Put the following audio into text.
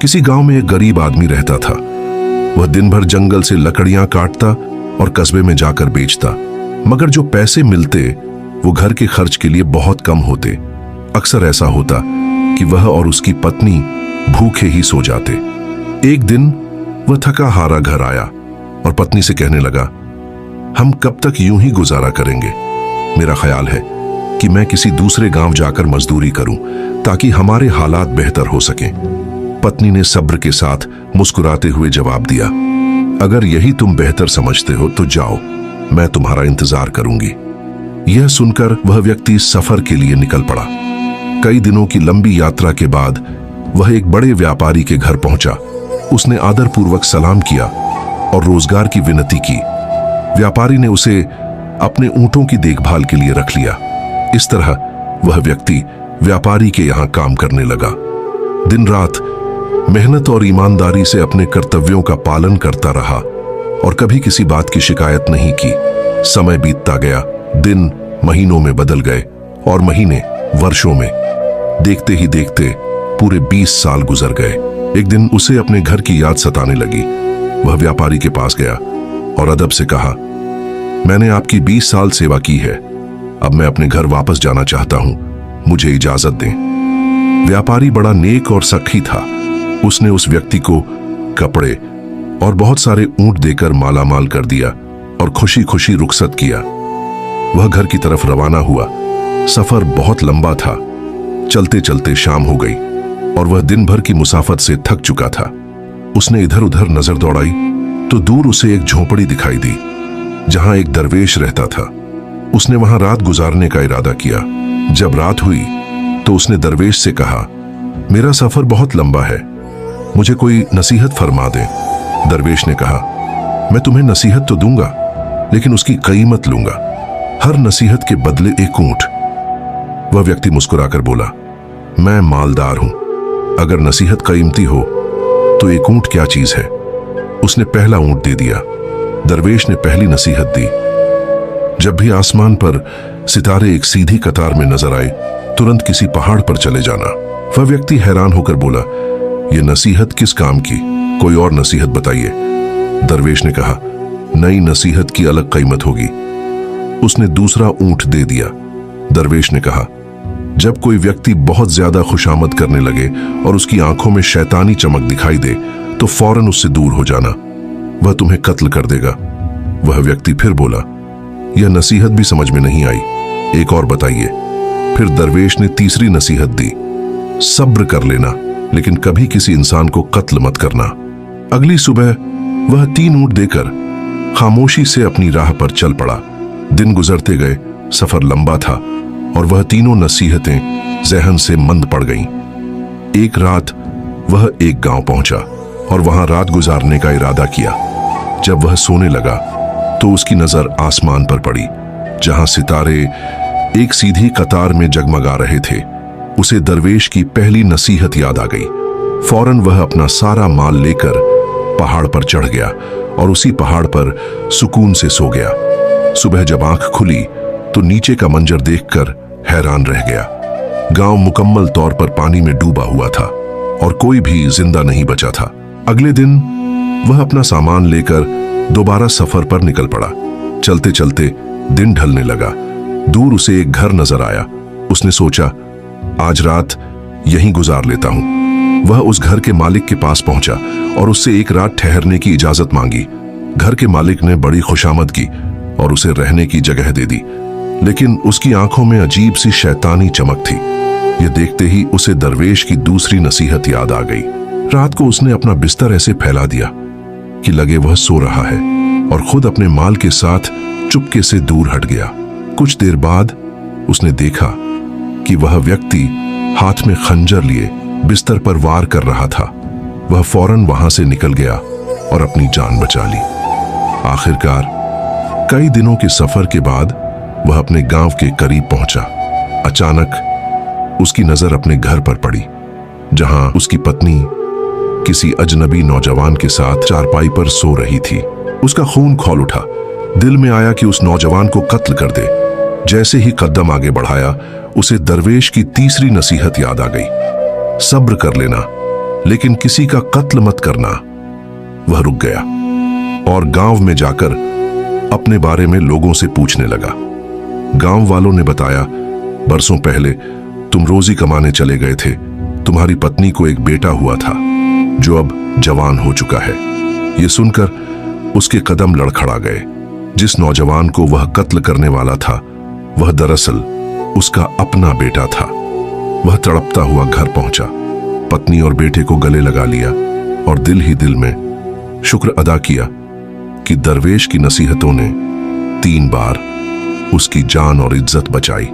किसी गांव में एक गरीब आदमी रहता था। वह दिन भर जंगल से लकड़ियां काटता और कस्बे में जाकर बेचता, मगर जो पैसे मिलते वो घर के खर्च के लिए बहुत कम होते। अक्सर ऐसा होता कि वह और उसकी पत्नी भूखे ही सो जाते। एक दिन वह थका हारा घर आया और पत्नी से कहने लगा, हम कब तक यूं ही गुजारा करेंगे? मेरा ख्याल है कि मैं किसी दूसरे गांव जाकर मजदूरी करूं ताकि हमारे हालात बेहतर हो सकें। पत्नी ने सब्र के साथ मुस्कुराते हुए जवाब दिया, अगर यही तुम बेहतर समझते हो तो जाओ, मैं तुम्हारा इंतजार करूंगी। यह सुनकर वह व्यक्ति सफर के लिए निकल पड़ा। कई दिनों की लंबी यात्रा के बाद वह एक बड़े व्यापारी के घर पहुंचा। उसने आदरपूर्वक सलाम किया और रोजगार की विनती की। व्यापारी ने उसे अपने ऊंटों की देखभाल के लिए रख लिया। इस तरह वह व्यक्ति व्यापारी के यहां काम करने लगा। दिन रात मेहनत और ईमानदारी से अपने कर्तव्यों का पालन करता रहा और कभी किसी बात की शिकायत नहीं की। समय बीतता गया, दिन महीनों में बदल गए और महीने वर्षों में। देखते ही देखते पूरे 20 साल गुजर गए। एक दिन उसे अपने घर की याद सताने लगी। वह व्यापारी के पास गया और अदब से कहा, मैंने आपकी 20 साल सेवा की है, अब मैं अपने घर वापस जाना चाहता हूं, मुझे इजाजत दें। व्यापारी बड़ा नेक और सखी था। उसने उस व्यक्ति को कपड़े और बहुत सारे ऊंट देकर मालामाल कर दिया और खुशी खुशी रुखसत किया। वह घर की तरफ रवाना हुआ। सफर बहुत लंबा था। चलते चलते शाम हो गई और वह दिन भर की मुसाफत से थक चुका था। उसने इधर उधर नजर दौड़ाई तो दूर उसे एक झोंपड़ी दिखाई दी जहां एक दरवेश रहता था। उसने वहां रात गुजारने का इरादा किया। जब रात हुई तो उसने दरवेश से कहा, मेरा सफर बहुत लंबा है, मुझे कोई नसीहत फरमा दे। दरवेश ने कहा, मैं तुम्हें नसीहत तो दूंगा, लेकिन उसकी कीमत लूंगा, हर नसीहत के बदले एक ऊंट। वह व्यक्ति मुस्कुराकर बोला, मैं मालदार हूं, अगर नसीहत कीमती हो तो एक ऊंट क्या चीज है। उसने पहला ऊंट दे दिया। दरवेश ने पहली नसीहत दी, जब भी आसमान पर सितारे एक सीधी कतार में नजर आए, तुरंत किसी पहाड़ पर चले जाना। वह व्यक्ति हैरान होकर बोला, यह नसीहत किस काम की, कोई और नसीहत बताइए। दरवेश ने कहा, नई नसीहत की अलग कीमत होगी। उसने दूसरा ऊंट दे दिया। दरवेश ने कहा, जब कोई व्यक्ति बहुत ज्यादा खुशामद करने लगे और उसकी आंखों में शैतानी चमक दिखाई दे तो फौरन उससे दूर हो जाना, वह तुम्हें कत्ल कर देगा। वह व्यक्ति फिर बोला, यह नसीहत भी समझ में नहीं आई, एक और बताइए। फिर दरवेश ने तीसरी नसीहत दी, सब्र कर लेना, लेकिन कभी किसी इंसान को कत्ल मत करना। अगली सुबह वह 3 ऊंट देकर खामोशी से अपनी राह पर चल पड़ा। दिन गुजरते गए, सफर लंबा था और वह तीनों नसीहतें जहन से मंद पड़ गईं। एक रात वह एक गांव पहुंचा और वहां रात गुजारने का इरादा किया। जब वह सोने लगा तो उसकी नजर आसमान पर पड़ी, जहां सितारे एक सीधी कतार में जगमगा रहे थे। उसे दरवेश की पहली नसीहत याद आ गई। फौरन वह अपना सारा माल लेकर पहाड़ पर चढ़ गया और उसी पहाड़ पर सुकून से सो गया। सुबह जब आंख खुली तो नीचे का मंजर देखकर हैरान रह गया। गांव मुकम्मल तौर पर पानी में डूबा हुआ था और कोई भी जिंदा नहीं बचा था। अगले दिन वह अपना सामान लेकर दोबारा सफर पर निकल पड़ा। चलते चलते दिन ढलने लगा। दूर उसे एक घर नजर आया। उसने सोचा, आज रात यहीं गुजार लेता हूं। वह उस घर के मालिक के पास पहुंचा और उससे एक रात ठहरने की इजाजत मांगी। घर के मालिक ने बड़ी खुशामद की और उसे रहने की जगह दे दी, लेकिन उसकी आंखों में अजीब सी शैतानी चमक थी। यह देखते ही उसे दरवेश की दूसरी नसीहत याद आ गई। रात को उसने अपना बिस्तर ऐसे फैला दिया कि लगे वह सो रहा है और खुद अपने माल के साथ चुपके से दूर हट गया। कुछ देर बाद उसने देखा कि वह व्यक्ति हाथ में खंजर लिए बिस्तर पर वार कर रहा था। वह फौरन वहां से निकल गया और अपनी जान बचा ली। आखिरकार कई दिनों के सफर के बाद वह अपने गांव के करीब पहुंचा। अचानक उसकी नजर अपने घर पर पड़ी, जहां उसकी पत्नी किसी अजनबी नौजवान के साथ चारपाई पर सो रही थी। उसका खून खौल उठा। दिल में आया कि उस नौजवान को कत्ल कर दे। जैसे ही कदम आगे बढ़ाया, उसे दरवेश की तीसरी नसीहत याद आ गई, सब्र कर लेना, लेकिन किसी का कत्ल मत करना। वह रुक गया और गांव में जाकर अपने बारे में लोगों से पूछने लगा। गांव वालों ने बताया, बरसों पहले तुम रोजी कमाने चले गए थे। तुम्हारी पत्नी को एक बेटा हुआ था जो अब जवान हो चुका है। यह सुनकर उसके कदम लड़खड़ा गए। जिस नौजवान को वह कत्ल करने वाला था वह दरअसल उसका अपना बेटा था। वह तड़पता हुआ घर पहुंचा, पत्नी और बेटे को गले लगा लिया और दिल ही दिल में शुक्र अदा किया कि दरवेश की नसीहतों ने 3 बार उसकी जान और इज्जत बचाई।